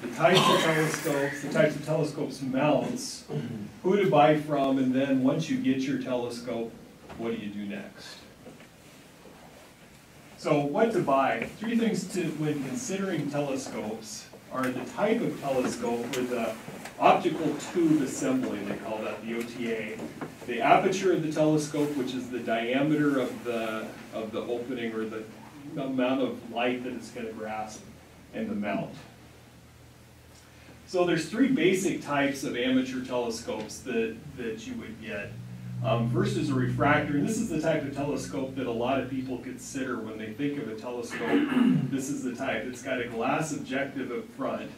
the types of telescopes mounts, who to buy from, and then once you get your telescope, what do you do next? So what to buy? Three things to when considering telescopes are the type of telescope or the optical tube assembly, they call that the OTA, the aperture of the telescope, which is the diameter of the opening or the amount of light that it's going to grasp, and the mount. So there's three basic types of amateur telescopes that you would get. First is a refractor, and this is the type of telescope that a lot of people consider when they think of a telescope. This is the type. It's got a glass objective up front,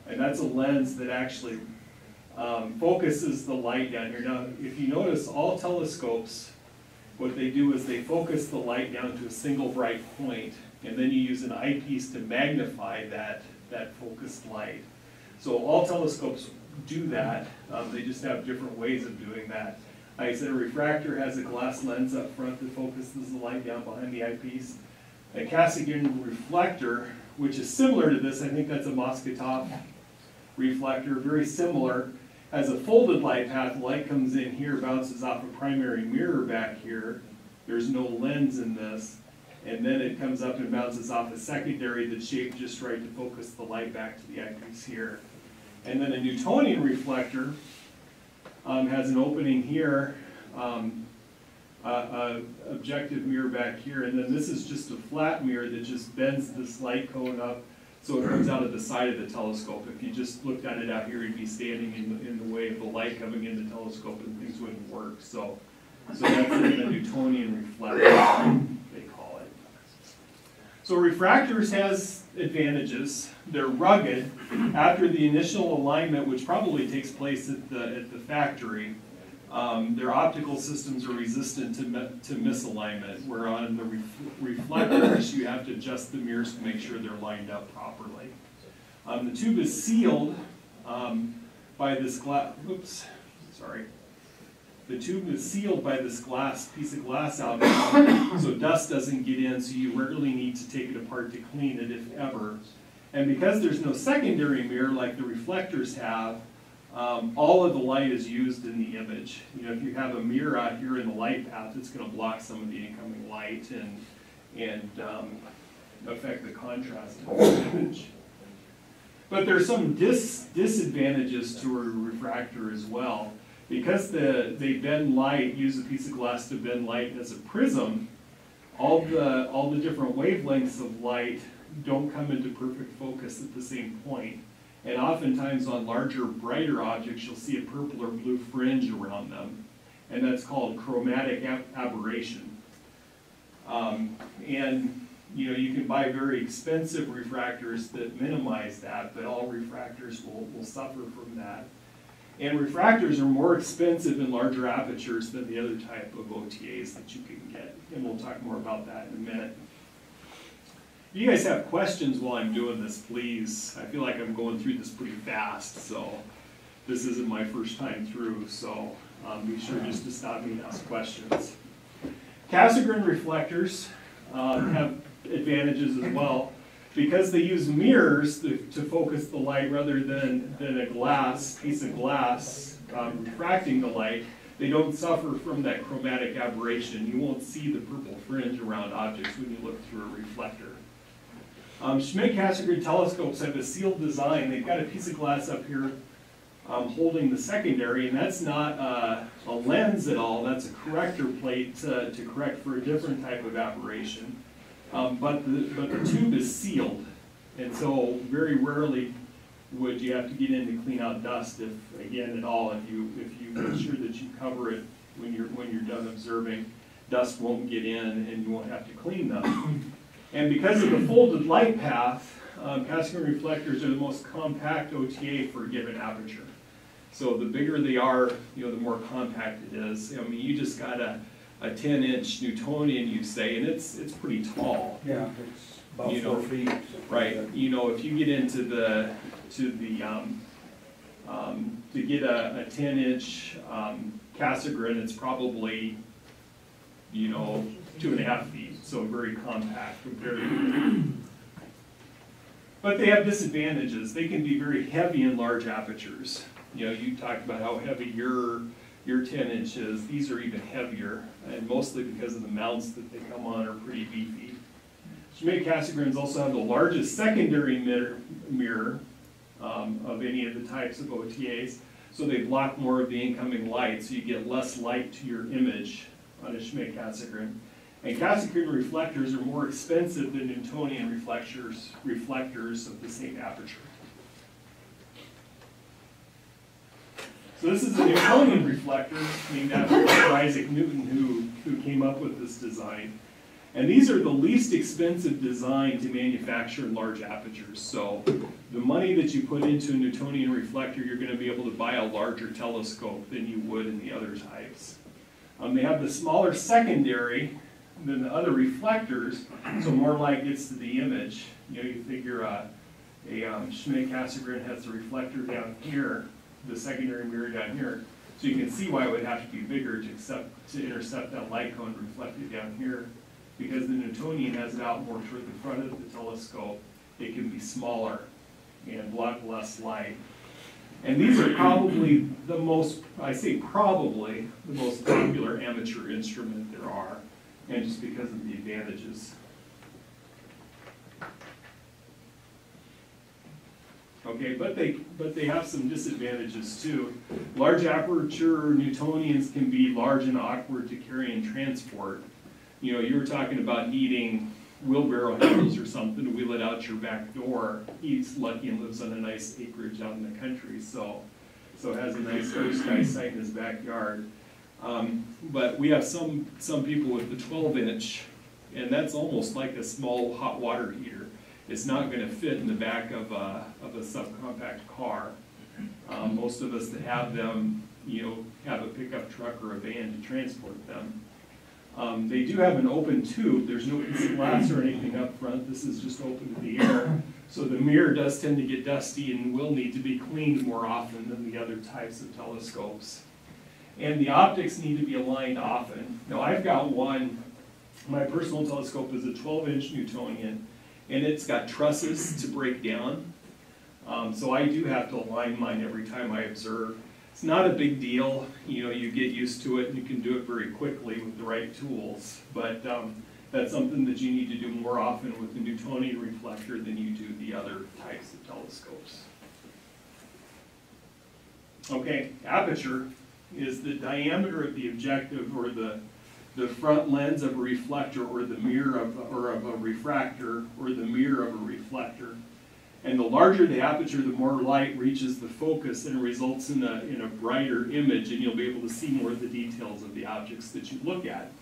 and that's a lens that actually focuses the light down here. Now, if you notice, all telescopes, what they do is they focus the light down to a single bright point, and then you use an eyepiece to magnify that focused light. So all telescopes do that. They just have different ways of doing that. Like I said, a refractor has a glass lens up front that focuses the light down behind the eyepiece. A Cassegrain reflector, which is similar to this, I think that's a Moskotov reflector, very similar, has a folded light path. Light comes in here, bounces off a primary mirror back here. There's no lens in this. And then it comes up and bounces off a secondary that's shaped just right to focus the light back to the eyepiece here. And then a Newtonian reflector has an opening here, objective mirror back here, and then this is just a flat mirror that just bends this light cone up so it comes out of the side of the telescope. If you just looked at it out here, you'd be standing in the way of the light coming in the telescope and things wouldn't work. So that's a Newtonian reflector, they call it. So refractors has advantages. They're rugged. After the initial alignment, which probably takes place at the factory, their optical systems are resistant to misalignment, where on the reflectors you have to adjust the mirrors to make sure they're lined up properly. The tube is sealed by this glass, the tube is sealed by this piece of glass out there, so dust doesn't get in, so you rarely need to take it apart to clean it, if ever. And because there's no secondary mirror like the reflectors have, all of the light is used in the image. You know, if you have a mirror out here in the light path, it's going to block some of the incoming light and affect the contrast of the image. But there's some disadvantages to a refractor as well. Because they bend light, use a piece of glass to bend light as a prism, all the different wavelengths of light don't come into perfect focus at the same point. And oftentimes on larger, brighter objects, you'll see a purple or blue fringe around them. And that's called chromatic aberration. And you know, you can buy very expensive refractors that minimize that, but all refractors will suffer from that. And refractors are more expensive in larger apertures than the other type of OTAs that you can get. And we'll talk more about that in a minute. If you guys have questions while I'm doing this, please. I feel like I'm going through this pretty fast, so this isn't my first time through, so be sure just to stop me and ask questions. Cassegrain reflectors have advantages as well. Because they use mirrors to focus the light rather than a piece of glass refracting the light, they don't suffer from that chromatic aberration. You won't see the purple fringe around objects when you look through a reflector. Schmidt-Cassegrain telescopes have a sealed design. They've got a piece of glass up here holding the secondary, and that's not a lens at all. That's a corrector plate to correct for a different type of aberration. But the tube is sealed, and so very rarely would you have to get in to clean out dust, if again at all. If you make sure that you cover it when you're done observing, dust won't get in, and you won't have to clean them. And because of the folded light path, Cassegrain reflectors are the most compact OTA for a given aperture. So the bigger they are, you know, the more compact it is. I mean, you just got a 10-inch Newtonian, you say, and it's pretty tall. Yeah, it's about 4 feet. Right. You know, if you get into to get a 10-inch Cassegrain, it's probably, you know, 2.5 feet. So very compact compared to. But they have disadvantages. They can be very heavy in large apertures. You know, you talked about how heavy your 10 inches. These are even heavier, and mostly because of the mounts that they come on are pretty beefy. Schmidt-Cassegrains also have the largest secondary mirror of any of the types of OTAs, so they block more of the incoming light, so you get less light to your image on a Schmidt-Cassegrain. And Cassegrain reflectors are more expensive than Newtonian reflectors of the same aperture. So this is a Newtonian reflector named after Isaac Newton, who came up with this design. And these are the least expensive design to manufacture in large apertures. So the money that you put into a Newtonian reflector, you're going to be able to buy a larger telescope than you would in the other types. They have the smaller secondary than the other reflectors, so more light gets to the image. You know, you figure a Schmidt-Cassegrain has the reflector down here, the secondary mirror down here, so you can see why it would have to be bigger to intercept that light cone reflected down here. Because the Newtonian has it out more toward the front of the telescope, it can be smaller and block less light. And these are probably the most, I say probably, the most popular amateur instrument there are, and just because of the advantages. Okay, but they have some disadvantages too. Large aperture Newtonians can be large and awkward to carry and transport. You know, you were talking about needing wheelbarrow handles or something to wheel it out your back door. He's lucky and lives on a nice acreage out in the country, so has a nice blue sky site in his backyard. But we have some people with the 12-inch, and that's almost like a small hot water heater. It's not going to fit in the back of a subcompact car. Most of us that have them, you know, have a pickup truck or a van to transport them. They do have an open tube. There's no glass or anything up front. This is just open to the air. So the mirror does tend to get dusty and will need to be cleaned more often than the other types of telescopes. And the optics need to be aligned often. Now I've got one, my personal telescope is a 12-inch Newtonian, and it's got trusses to break down. So I do have to align mine every time I observe. It's not a big deal, you know, you get used to it and you can do it very quickly with the right tools, but that's something that you need to do more often with the Newtonian reflector than you do the other types of telescopes. Okay, aperture is the diameter of the objective or the front lens of a reflector or the mirror of a refractor or the mirror of a reflector. And the larger the aperture, the more light reaches the focus and results in a brighter image, and you'll be able to see more of the details of the objects that you look at.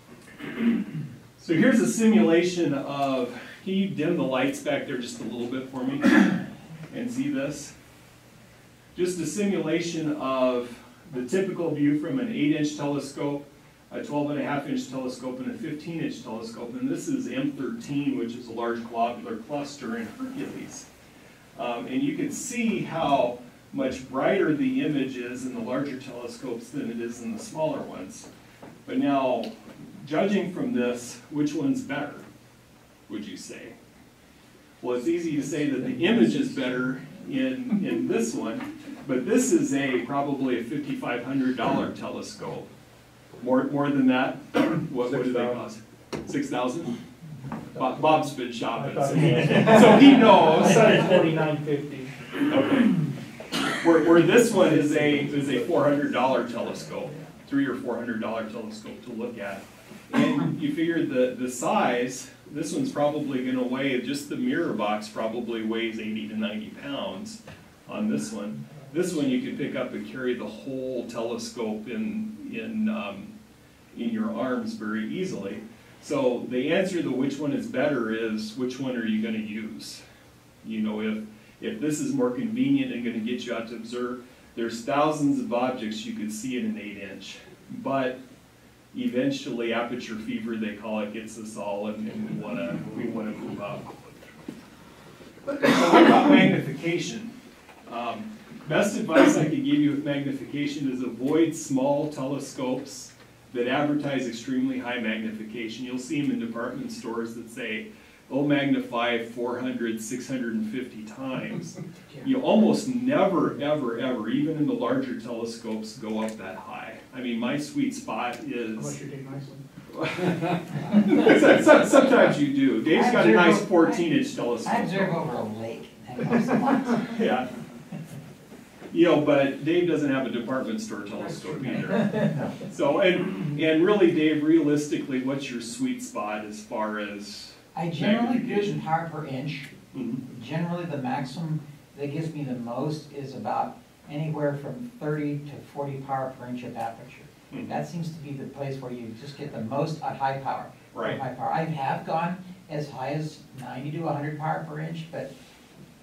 So here's a simulation of, can you dim the lights back there just a little bit for me and see this? Just a simulation of the typical view from an 8-inch telescope, a 12.5-inch telescope, and a 15-inch telescope. And this is M13, which is a large globular cluster in Hercules. And you can see how much brighter the image is in the larger telescopes than it is in the smaller ones. But now, judging from this, which one's better, would you say? Well, it's easy to say that the image is better in this one, but this is probably a $5,500 telescope. More than that? What do they cost? 6,000? Bob's been shopping, so he knows. $49.50. Okay. Where this one is a $400 telescope, $300 or $400 telescope to look at, and you figure the size. This one's probably going to weigh, just the mirror box probably weighs 80 to 90 pounds on this one. This one you could pick up and carry the whole telescope in your arms very easily. So the answer to which one is better is, which one are you going to use? You know, if this is more convenient and going to get you out to observe, there's thousands of objects you could see in an 8-inch. But eventually, aperture fever, they call it, gets us all, and we want to move up. So what about magnification? Best advice I could give you with magnification is avoid small telescopes that advertise extremely high magnification. You'll see them in department stores that say they'll magnify 400, 650 times. You almost never, ever, ever, even in the larger telescopes, go up that high. I mean, my sweet spot is... Unless you're Dave Nicely. Sometimes you do. Dave's got a nice 14-inch telescope. I observe over a lake. Yeah. You know, but Dave doesn't have a department store telescope either. So, and really, Dave, realistically, what's your sweet spot as far as I generally do it in power per inch. Mm-hmm. Generally, the maximum that gives me the most is about anywhere from 30 to 40 power per inch of aperture. Mm-hmm. That seems to be the place where you just get the most at high power. Right. High power. I have gone as high as 90 to 100 power per inch, but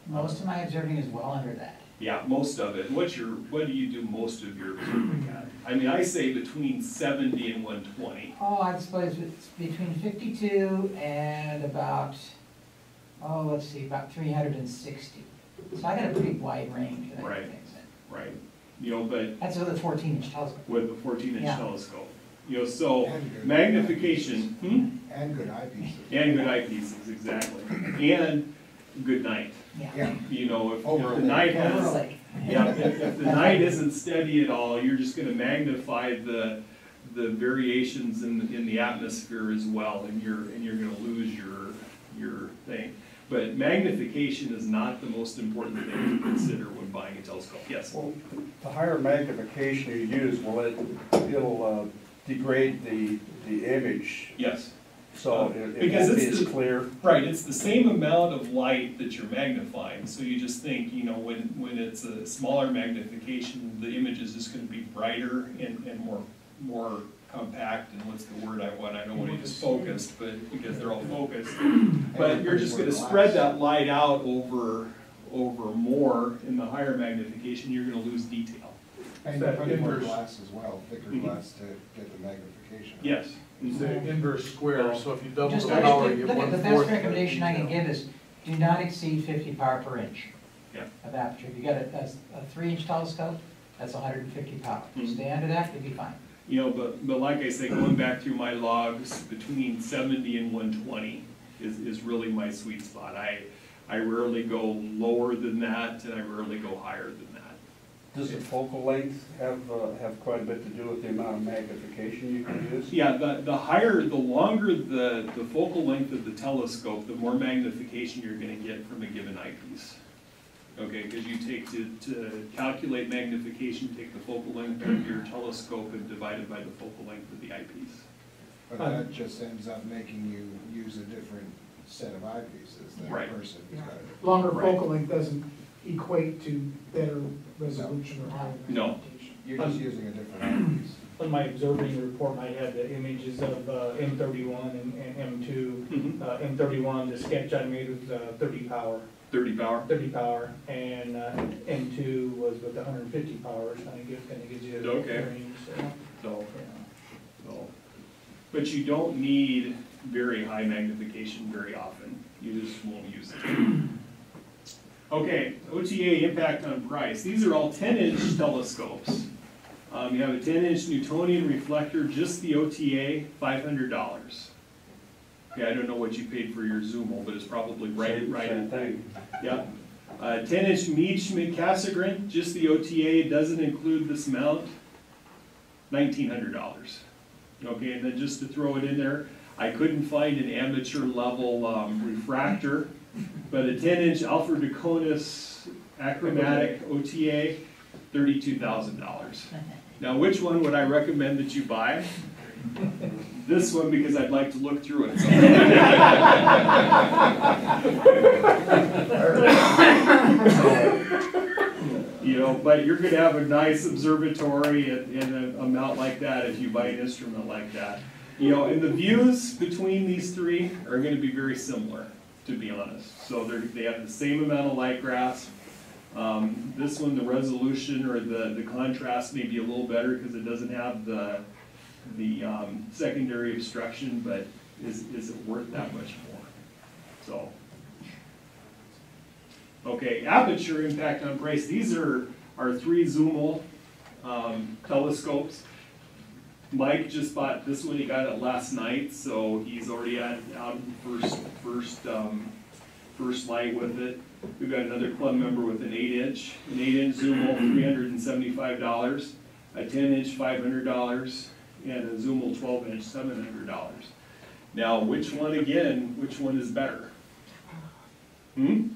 most of my observing is well under that. Yeah, most of it. What do you do most of your observing at? I mean, I say between 70 and 120. Oh, I suppose it's between 52 and about, oh, let's see, about 360. So I got a pretty wide range that I Right. can things in. Right. You know, but That's with a 14-inch telescope. with the 14-inch Yeah. telescope. You know, so And good magnification, And good eyepieces. and good eyepieces, exactly. And good night. Yeah. You know, if Over the a night Over a has, lake. yeah, if the night isn't steady at all, you're just gonna magnify the variations in the atmosphere as well, and you're gonna lose your thing. But magnification is not the most important thing to consider when buying a telescope. Yes? Well, the higher magnification you use, it'll degrade the image, Yes. so it Because won't be it's as the- clear. Right, it's the same amount of light that you're magnifying, so you just think, you know, when it's a smaller magnification, the image is just gonna be brighter and more compact, and what's the word I want, I don't want to use focused, but because they're all focused. But you're just gonna spread that light out over more in the higher magnification, you're gonna lose detail. And you put in more glass as well, thicker Mhm. glass to get the magnification. Yes. It's the inverse square, so if you double Just the look power, at, you get look at the 1/4. best recommendation I can give is do not exceed 50 power per inch Yeah. of aperture. If you got a 3-inch telescope, that's 150 power. Mhm. Stay under that, you'll be fine. You know, but like I say, going back through my logs, between 70 and 120 is really my sweet spot. I rarely go lower than that, and I rarely go higher than that. Does the focal length have quite a bit to do with the amount of magnification you can use? Yeah, the longer the focal length of the telescope, the more magnification you're gonna get from a given eyepiece. Okay, because you take to calculate magnification, take the focal length of your telescope and divide it by the focal length of the eyepiece. But that just ends up making you use a different set of eyepieces than a Right. person who's got it. Longer Right. focal length doesn't equate to better resolution or higher No. magnification. You're just using a different eyepiece. On my observing report, I had the images of M31 and M2. Mhm. M31, the sketch I made was 30 power, 30 power? and M2 was with 150 power, so kind of gives you a Okay. range, so, So, yeah. so, but you don't need very high magnification very often. You just won't use it. Okay, OTA impact on price. These are all 10-inch telescopes. You have a 10-inch Newtonian reflector, just the OTA, $500. Okay, I don't know what you paid for your Zoomo, but it's probably right Same in. thing. Yeah. 10-inch Meade Schmidt Cassegrain, just the OTA, it doesn't include this mount, $1,900. Okay, and then just to throw it in there, I couldn't find an amateur level refractor, but a 10-inch Alfred Deconis achromatic OTA, $32,000. Now, which one would I recommend that you buy? This one, because I'd like to look through it. You know, but you're gonna have a nice observatory in a mount like that if you buy an instrument like that. You know, and the views between these three are gonna be very similar, to be honest. So they have the same amount of light grasp. This one, the resolution or the contrast may be a little better because it doesn't have the secondary obstruction, but is it worth that much more? So, okay, aperture impact on price. These are our 3 Zoomo telescopes. Mike just bought this one, he got it last night, so he's already out in first light with it. We've got another club member with an 8-inch zoom hole, $375, a 10-inch, $500, and a zoom hole 12-inch, $700. Now, which one is better? Well,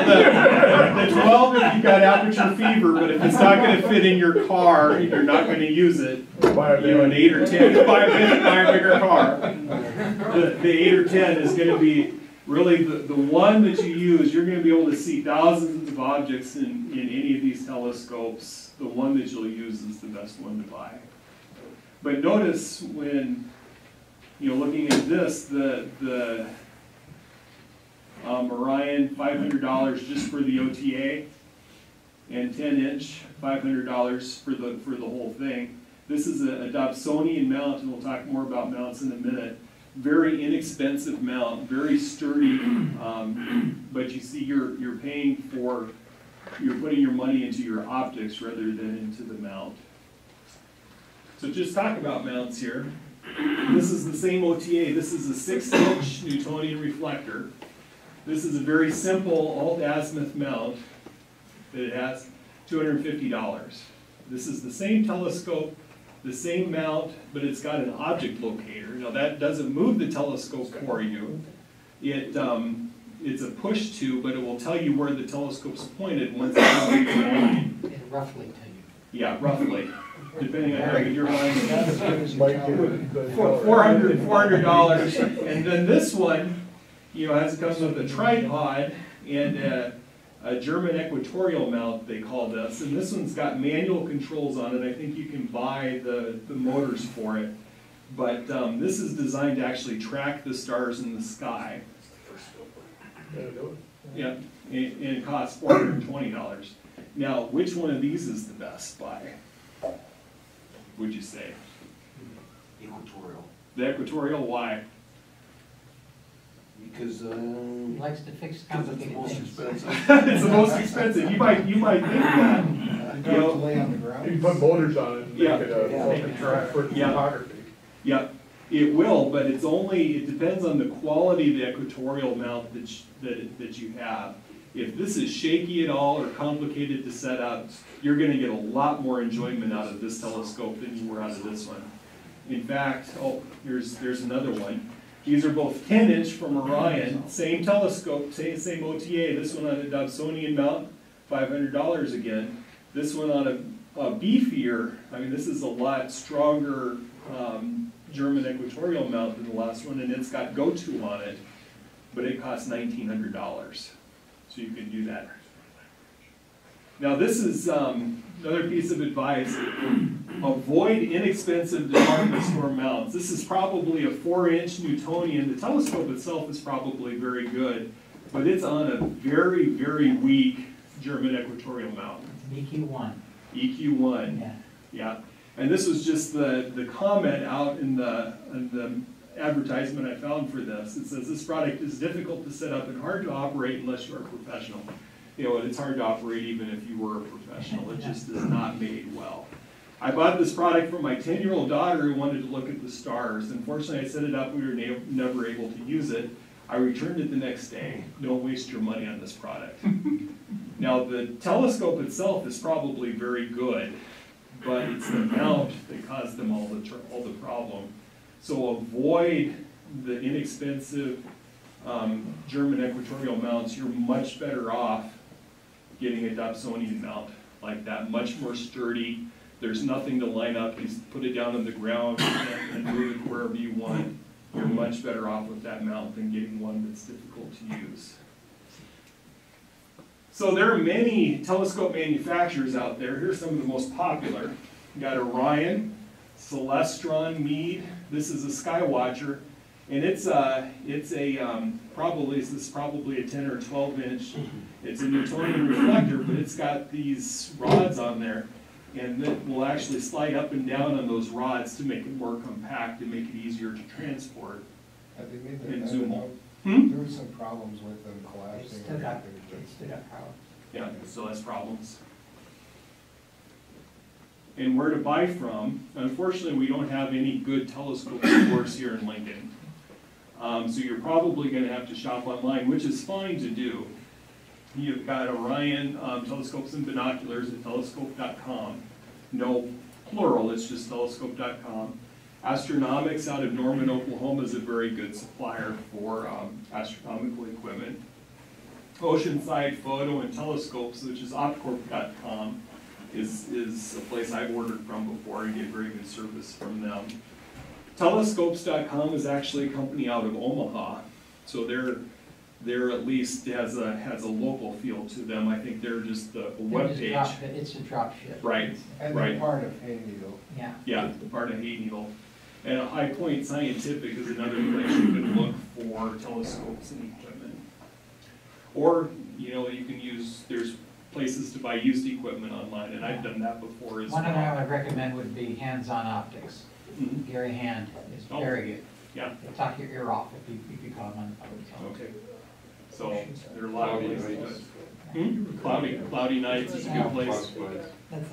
the 12 if you've got aperture fever, but if it's not going to fit in your car, if you're not going to use it, you know, an 8 or 10, buy a bigger car. The 8 or 10 is going to be really the one that you use. You're going to be able to see thousands of objects in any of these telescopes. The one that you'll use is the best one to buy. But notice when you're looking at this, the Orion, $500 just for the OTA, and 10-inch, $500 for the whole thing. This is a Dobsonian mount, and we'll talk more about mounts in a minute. Very inexpensive mount, very sturdy, but you see you're paying for, you're putting your money into your optics rather than into the mount. So just talk about mounts here. This is the same OTA. This is a 6-inch Newtonian reflector. This is a very simple alt-azimuth mount that it has $250. This is the same telescope, the same mount, but it's got an object locator. Now that doesn't move the telescope for you. It's a push to, but it will tell you where the telescope's pointed once it's on the line. It'll roughly tell you. Yeah, roughly, depending on how good your line is. $400. $400, and then this one, comes with a tripod and a German equatorial mount, they call this, and this one's got manual controls on it. I think you can buy the motors for it, but this is designed to actually track the stars in the sky. Yeah, and it costs $420. Now, which one of these is the best buy, would you say? Equatorial. The equatorial, why? Because He likes to fix it's the complicated most things. expensive. It's the most expensive. You might think that. You don't have to lay on the ground. You can put motors on it and Yeah. make it a fucking track for Yeah. photography. Yeah, it will, but it depends on the quality of the equatorial mount that you have. If this is shaky at all or complicated to set up, you're going to get a lot more enjoyment out of this telescope than you were out of this one. In fact, here's another one. These are both 10-inch from Orion, same telescope, same OTA. This one on a Dobsonian mount, $500 again. This one on a beefier, this is a lot stronger German equatorial mount than the last one, and it's got GoTo on it, but it costs $1,900. So you can do that. Now this is another piece of advice. Avoid inexpensive department store mounts. This is probably a 4-inch Newtonian. The telescope itself is probably very good, but it's on a very, very weak German equatorial mount. It's an EQ1. EQ1. Yeah. Yeah. And this was just the comment out in the advertisement I found for this. It says this product is difficult to set up and hard to operate unless you are a professional. It's hard to operate even if you were a professional. It just is not made well. I bought this product for my 10-year-old daughter who wanted to look at the stars. Unfortunately, I set it up, we were never able to use it. I returned it the next day. Don't waste your money on this product. Now, the telescope itself is probably very good, but it's the mount that caused them all the problem. So avoid the inexpensive German equatorial mounts. You're much better off getting a Dobsonian mount like that, much more sturdy. There's nothing to line up. You just put it down on the ground and move it wherever you want. You're much better off with that mount than getting one that's difficult to use. So there are many telescope manufacturers out there. Here's some of the most popular. You got Orion, Celestron, Meade. This is a Skywatcher, and this is probably a 10 or 12-inch. It's a Newtonian reflector, but it's got these rods on there, and it will actually slide up and down on those rods to make it more compact and make it easier to transport. Have they made And that? zoom out. There were some problems with them It's collapsing. still got problems. Yeah, it still has problems. and where to buy from. Unfortunately, we don't have any good telescope stores here in Lincoln. So you're probably gonna have to shop online, which is fine to do. You've got Orion Telescopes and Binoculars at telescope.com. No plural, it's just telescope.com. Astronomics out of Norman, Oklahoma is a very good supplier for astronomical equipment. Oceanside Photo and Telescopes, which is opcorp.com, is a place I've ordered from before and get very good service from them. Telescopes.com is actually a company out of Omaha, so they're at least has a local feel to them. I think they're just the web page. It's a drop ship. Right, And right. they're part of Hayneedle. Yeah. Yeah, part of Hayneedle. And High Point Scientific is another place you can look for telescopes and equipment. Or, you know, you can use, there's places to buy used equipment online, and I've done that before as well. One that I would recommend would be Hands-On Optics. Mhm. Gary Hand is Oh. very good. Yeah, He'll talk your ear off if you call him on the phone. okay. So there are a lot of places to do it. Cloudy nights is a good place.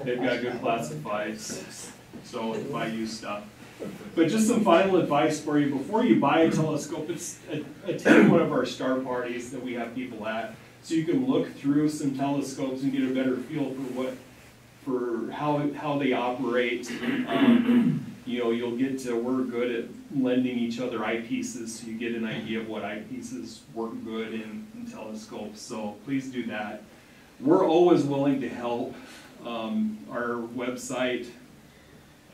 They've got good classifieds, so to buy used stuff. But just some final advice for you, before you buy a telescope, attend one of our star parties that we have people at, so you can look through some telescopes and get a better feel for how they operate. You know, you'll get to, we're good at lending each other eyepieces, so you get an idea of what eyepieces work good in telescopes, so please do that. We're always willing to help. Our website, do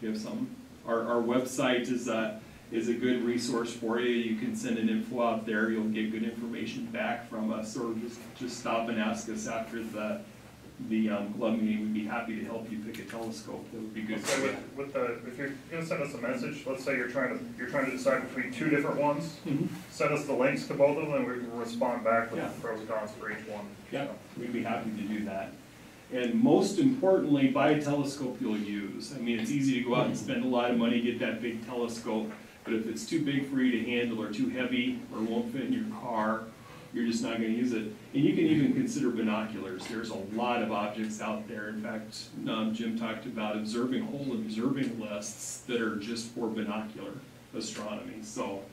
you have something? Our website is a good resource for you. You can send an info out there, you'll get good information back from us, or just stop and ask us after the club meeting. We'd be happy to help you pick a telescope. That would be good. So if you're gonna send us a message, let's say you're trying to decide between two different ones, send us the links to both of them, and we can respond back with Yeah. pros and cons for each one. Yeah, we'd be happy to do that. And most importantly, buy a telescope you'll use. I mean, it's easy to go out and spend a lot of money, get that big telescope, but if it's too big for you to handle, or too heavy, or won't fit in your car, you're just not gonna use it. And you can even consider binoculars. There's a lot of objects out there. In fact, Jim talked about whole observing lists that are just for binocular astronomy. So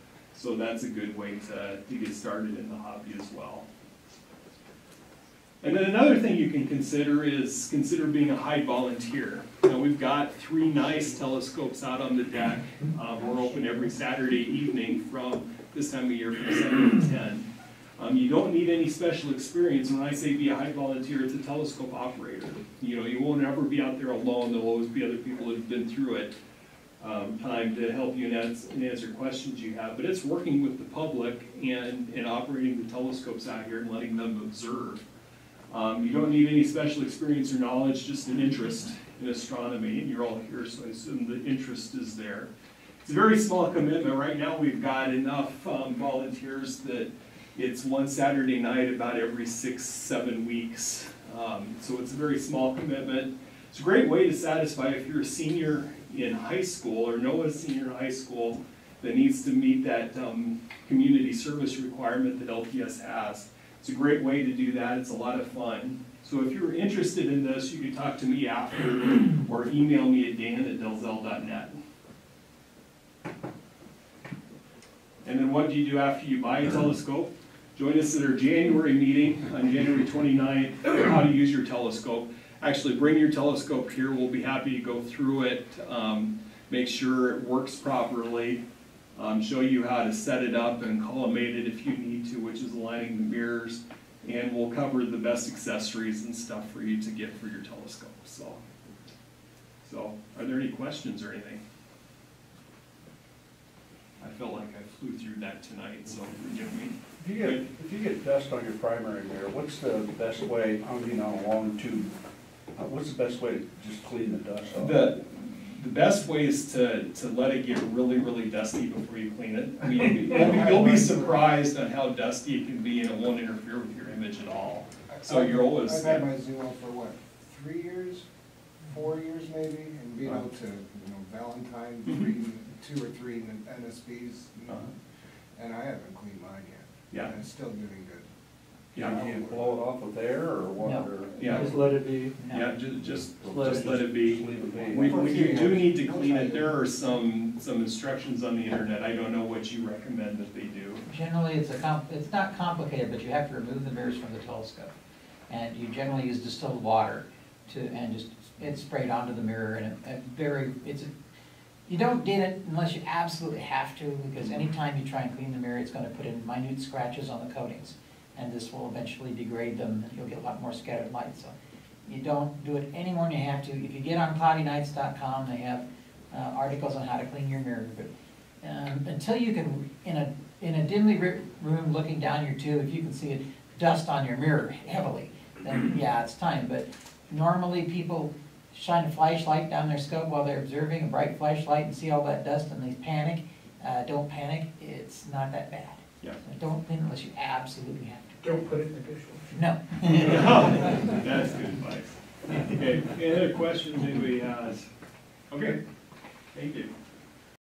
that's a good way to get started in the hobby as well. And then another thing you can consider is being a high volunteer. You know, we've got 3 nice telescopes out on the deck. We're open every Saturday evening from this time of year from 7 to 10. You don't need any special experience. When I say be a high volunteer, it's a telescope operator. You know, you won't ever be out there alone. There'll always be other people that have been through it. Time to help you and answer questions you have. But it's working with the public and operating the telescopes out here and letting them observe. You don't need any special experience or knowledge, just an interest in astronomy, and you're all here, so I assume the interest is there. It's a very small commitment. Right now we've got enough volunteers that it's one Saturday night about every 6-7 weeks. So it's a very small commitment. It's a great way to satisfy if you're a senior in high school or know a senior in high school that needs to meet that community service requirement that LPS has. It's a great way to do that. It's a lot of fun. So if you're interested in this, you can talk to me after or email me at dan@delzell.net. And then what do you do after you buy a telescope? Join us at our January meeting on January 29th on how to use your telescope. Actually, bring your telescope here. We'll be happy to go through it, make sure it works properly, show you how to set it up and collimate it if you need to, which is aligning the mirrors, and we'll cover the best accessories and stuff for you to get for your telescope. So are there any questions or anything? I felt like I flew through that tonight, so forgive me. If you get dust on your primary mirror, what's the best way, on a long tube, what's the best way to just clean the dust off? The best way is to let it get really, really dusty before you clean it. I mean, you'll be surprised on how dusty it can be, and it won't interfere with your image at all. So you're always... I've had my Zoom on for what, 3 years, 4 years maybe, and being able to, Valentine, 2 or 3 NSPs, and I haven't cleaned mine yet. Yeah. And it's still doing good. Yeah. You blow it off with air or what? No. Or Yeah. Just let it be. Yeah, just Let let it be. Leave it be. When you do need to clean it, there are some instructions on the internet. I don't know what you recommend that they do. Generally, it's not complicated, but you have to remove the mirrors from the telescope. And you generally use distilled water and just, it's sprayed onto the mirror, and you don't did it unless you absolutely have to, because anytime you try and clean the mirror, it's gonna put in minute scratches on the coatings. And this will eventually degrade them, and you'll get a lot more scattered light, so. You don't do it any more than you have to. If you get on cloudynights.com, they have articles on how to clean your mirror, but until you can, in a dimly lit room looking down your tube, if you can see it dust on your mirror heavily, then yeah, it's time. But normally people shine a flashlight down their scope while they're observing, a bright flashlight, and see all that dust and they panic. Don't panic, it's not that bad. Yeah. So don't clean unless you absolutely have to. Don't put it in the dishwasher. No. That's good advice. Okay, any other questions anybody has? Okay, thank you.